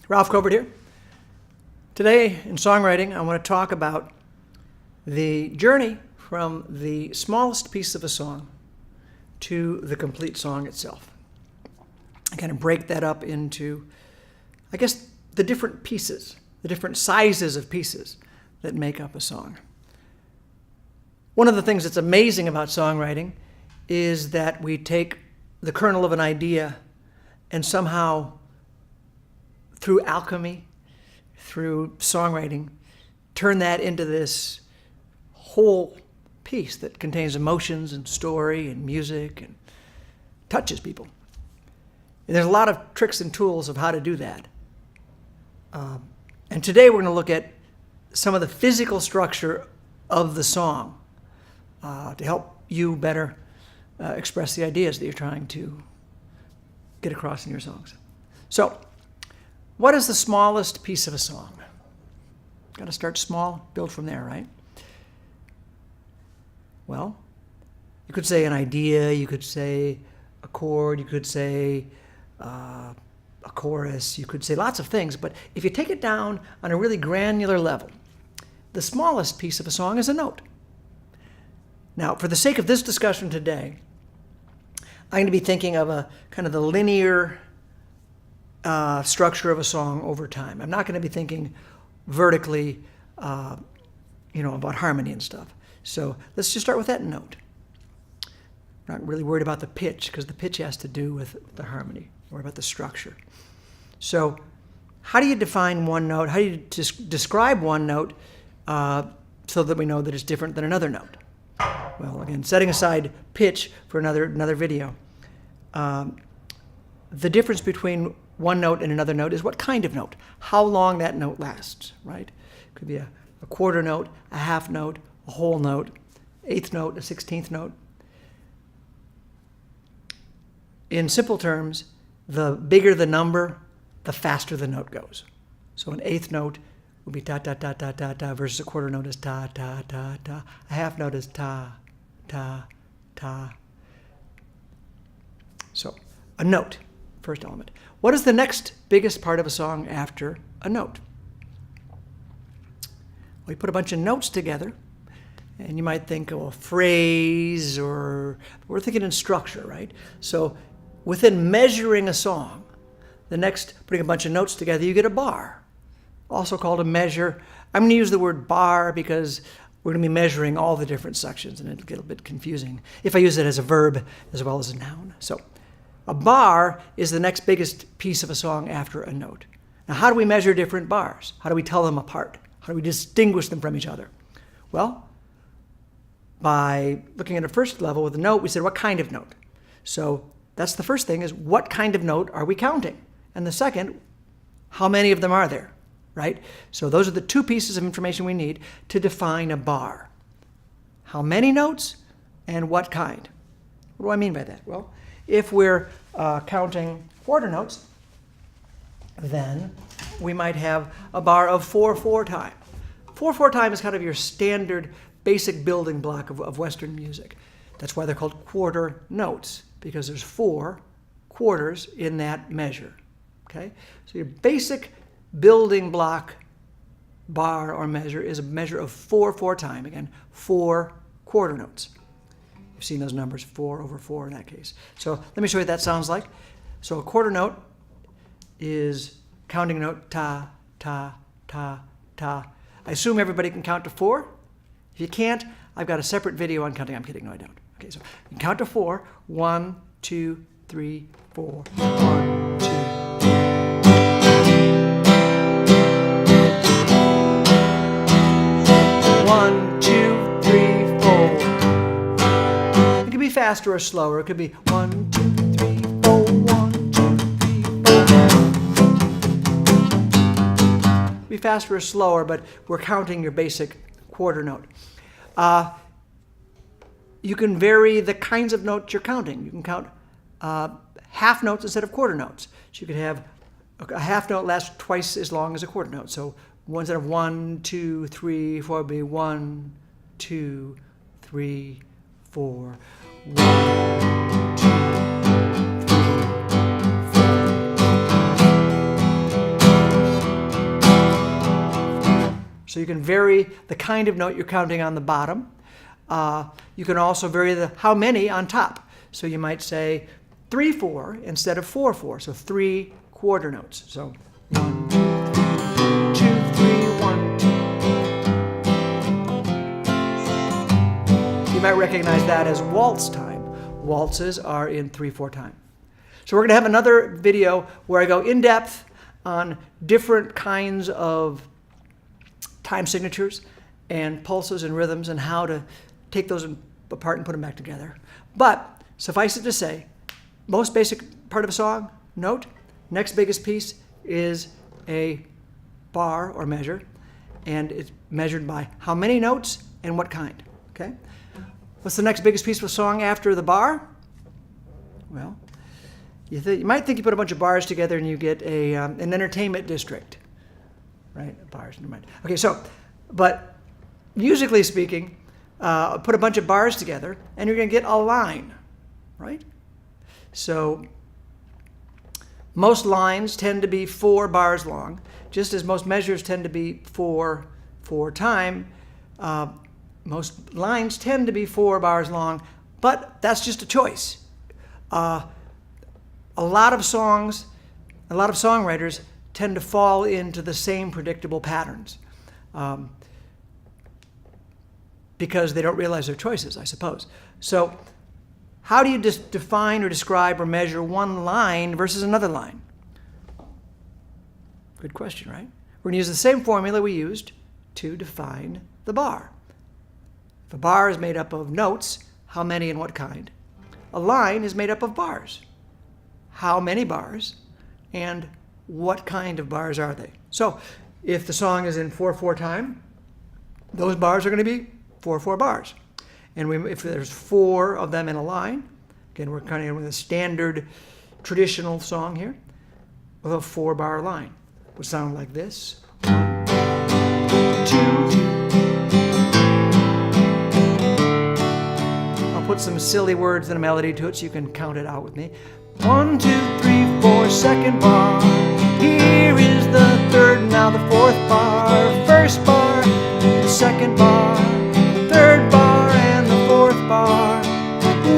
Ralph Covert here. Today in songwriting, I want to talk about the journey from the smallest piece of a song to the complete song itself. I kind of break that up into, I guess, the different pieces, the different sizes of pieces that make up a song. One of the things that's amazing about songwriting is that we take the kernel of an idea and somehow, through alchemy, through songwriting, turn that into this whole piece that contains emotions and story and music and touches people. And there's a lot of tricks and tools of how to do that. And today we're going to look at some of the physical structure of the song to help you better express the ideas that you're trying to get across in your songs. So, what is the smallest piece of a song? Got to start small, build from there, right? Well, you could say an idea, you could say a chord, you could say a chorus, you could say lots of things, but if you take it down on a really granular level, the smallest piece of a song is a note. Now, for the sake of this discussion today, I'm going to be thinking of a kind of the linear structure of a song over time. I'm not going to be thinking vertically, about harmony and stuff. So let's just start with that note. I'm not really worried about the pitch because the pitch has to do with the harmony. I'm worried about the structure. So how do you define one note? How do you describe one note so that we know that it's different than another note? Well, again, setting aside pitch for another video, the difference between one note and another note is what kind of note, how long that note lasts, right? It could be a quarter note, a half note, a whole note, eighth note, a 16th note. In simple terms, the bigger the number, the faster the note goes. So an eighth note would be ta ta ta ta ta ta versus a quarter note is ta ta ta ta. A half note is ta ta ta. So a note, first element. What is the next biggest part of a song after a note? We put a bunch of notes together, and you might think, a phrase, or we're thinking in structure, right? So within measuring a song, putting a bunch of notes together, you get a bar, also called a measure. I'm going to use the word bar because we're going to be measuring all the different sections, and it'll get a bit confusing if I use it as a verb as well as a noun. So a bar is the next biggest piece of a song after a note. Now, how do we measure different bars? How do we tell them apart? How do we distinguish them from each other? Well, by looking at a first level with a note, we said, what kind of note? So that's the first thing, is what kind of note are we counting? And the second, how many of them are there, right? So those are the two pieces of information we need to define a bar. How many notes and what kind? What do I mean by that? Well, if we're counting quarter notes, then we might have a bar of 4/4 time. 4/4 time is kind of your standard basic building block of Western music. That's why they're called quarter notes, because there's 4 quarters in that measure. Okay? So your basic building block bar or measure is a measure of 4/4 time. Again, 4 quarter notes. You've seen those numbers, 4/4 in that case. So let me show you what that sounds like. So a quarter note is counting note ta, ta, ta, ta. I assume everybody can count to 4. If you can't, I've got a separate video on counting. I'm kidding, no I don't. Okay, so you can count to 4. 1, 2, 3, 4. 1, 2. 1, 2, 3, 4. It could be faster or slower. It could be 1, 2, 3, 4, 1, 2, 3, 4. It could be faster or slower, but we're counting your basic quarter note. You can vary the kinds of notes you're counting. You can count half notes instead of quarter notes. So you could have a half note last twice as long as a quarter note. So instead of 1, 2, 3, 4, it'd be 1, 2, 3, 4. 1, 2, 3, 4. So you can vary the kind of note you're counting on the bottom. You can also vary the how many on top. So you might say 3/4 instead of 4/4. So 3 quarter notes. So 1, 2, 3, 1, 2. You might recognize that as waltz time. Waltzes are in 3/4 time. So we're going to have another video where I go in depth on different kinds of time signatures and pulses and rhythms and how to take those apart and put them back together. But suffice it to say, most basic part of a song, note. Next biggest piece is a bar or measure, and it's measured by how many notes and what kind. Okay? What's the next biggest piece of a song after the bar? Well, you might think you put a bunch of bars together and you get an entertainment district, right? Bars, never mind. Okay, so, but musically speaking, put a bunch of bars together and you're going to get a line, right? So most lines tend to be 4 bars long, just as most measures tend to be 4 time. Most lines tend to be 4 bars long, but that's just a choice. A lot of songs, a lot of songwriters tend to fall into the same predictable patterns because they don't realize their choices, I suppose. So how do you define or describe or measure one line versus another line? Good question, right? We're going to use the same formula we used to define the bar. If a bar is made up of notes, how many and what kind? A line is made up of bars. How many bars and what kind of bars are they? So if the song is in 4/4 time, those bars are going to be 4/4 bars. And if there's 4 of them in a line, again, we're kind of with a standard traditional song here, with a 4-bar line. It would sound like this. 1, 2. I'll put some silly words and a melody to it so you can count it out with me. 1, 2, 3, 4, second bar. Here is the third, now the 4th bar. First bar, the second bar, third bar, and the 4th bar.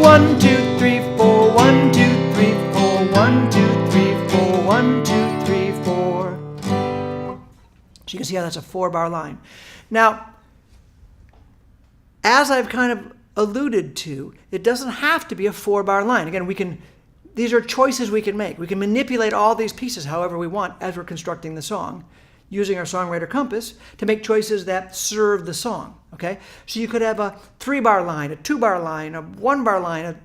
1, 2, 3, 4, 1, 2, 3, 4, 1, 2, 3, 4, 1, 2, 3, 4. So you can see how that's a 4-bar line. Now, as I've kind of alluded to, it doesn't have to be a 4-bar line. Again, these are choices we can make. We can manipulate all these pieces however we want as we're constructing the song, using our songwriter compass to make choices that serve the song, okay? So you could have a 3-bar line, a 2-bar line, a 1-bar line, a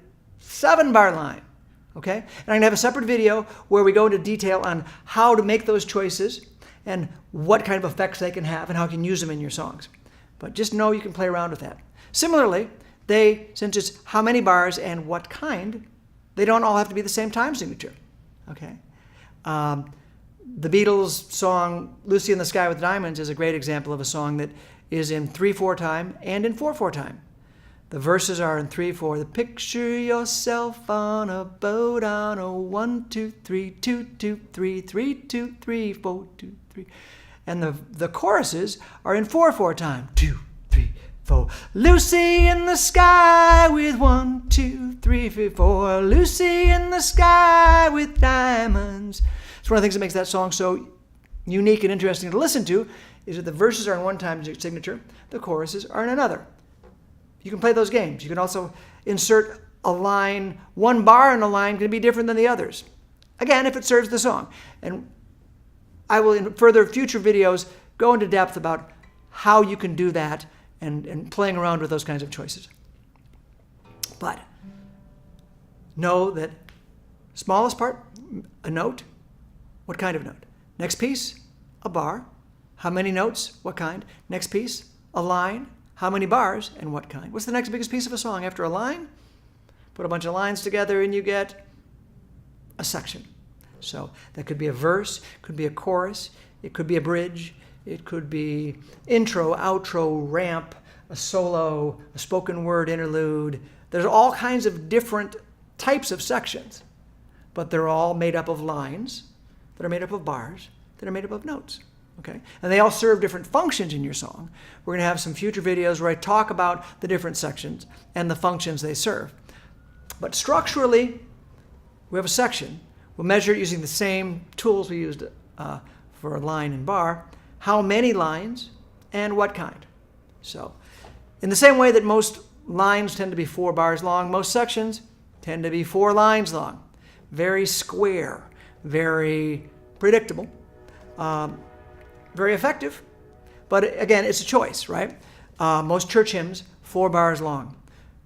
7-bar line, okay? And I'm gonna have a separate video where we go into detail on how to make those choices and what kind of effects they can have and how you can use them in your songs. But just know you can play around with that. Similarly, since it's how many bars and what kind, they don't all have to be the same time signature, okay? The Beatles' song Lucy in the Sky with Diamonds is a great example of a song that is in 3/4 time and in 4/4 time. The verses are in 3/4. The picture yourself on a boat on a 1, 2, 3, 2, 2, 3, 3, 2, 3, 4, 2, 3. And the choruses are in 4/4 time. 2, 3, 4. Lucy in the sky with 1, 2, 3, 4. Lucy in the sky with diamonds. It's one of the things that makes that song so unique and interesting to listen to is that the verses are in one time signature, the choruses are in another. You can play those games. You can also insert a line, 1 bar in a line can be different than the others. Again, if it serves the song. And I will, in further future videos, go into depth about how you can do that and playing around with those kinds of choices. But know that smallest part, a note. What kind of note? Next piece, a bar. How many notes? What kind? Next piece, a line. How many bars and what kind? What's the next biggest piece of a song after a line? Put a bunch of lines together and you get a section. So that could be a verse, could be a chorus, it could be a bridge, it could be intro, outro, ramp, a solo, a spoken word interlude. There's all kinds of different types of sections, but they're all made up of lines that are made up of bars that are made up of notes. Okay? And they all serve different functions in your song. We're going to have some future videos where I talk about the different sections and the functions they serve. But structurally, we have a section. We'll measure it using the same tools we used for a line and bar. How many lines and what kind. So, in the same way that most lines tend to be 4 bars long, most sections tend to be 4 lines long. Very square, very predictable, very effective. But again, it's a choice, right? Most church hymns, 4 bars long.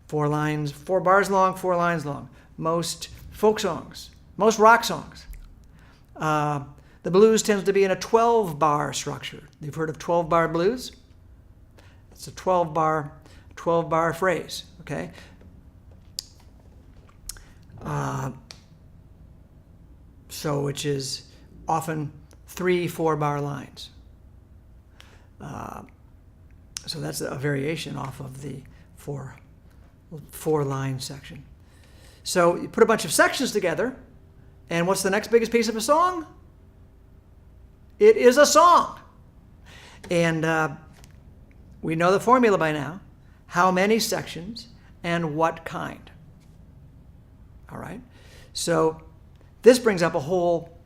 4 lines, 4 bars long, 4 lines long. Most folk songs, most rock songs. The blues tends to be in a 12-bar structure. You've heard of 12-bar blues? It's a 12-bar phrase, okay? So which is often 3 4-bar lines. So that's a variation off of the 4-line section. So you put a bunch of sections together, and what's the next biggest piece of a song? It is a song. And we know the formula by now. How many sections and what kind? All right? So this brings up a whole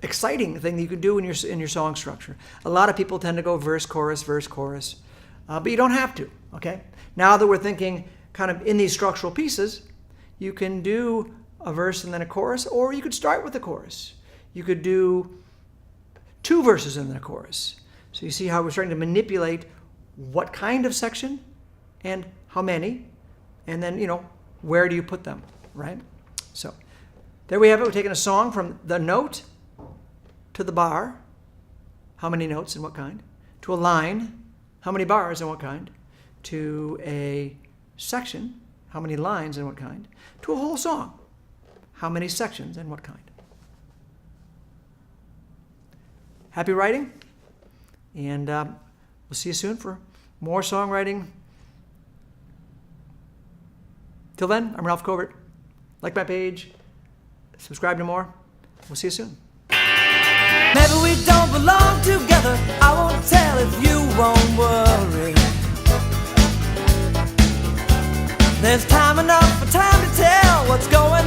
exciting thing that you can do in your song structure. A lot of people tend to go verse, chorus, but you don't have to, okay? Now that we're thinking kind of in these structural pieces, you can do a verse and then a chorus, or you could start with the chorus. You could do 2 verses and then a chorus. So you see how we're starting to manipulate what kind of section and how many, and then, where do you put them, right? So there we have it. We're taking a song from the note to the bar, how many notes and what kind, to a line, how many bars and what kind, to a section, how many lines and what kind, to a whole song, how many sections and what kind. Happy writing, and we'll see you soon for more songwriting. Till then, I'm Ralph Covert. Like my page, subscribe to more. We'll see you soon. Maybe we don't belong together. I won't tell if you won't worry. There's time enough for time to tell what's going on.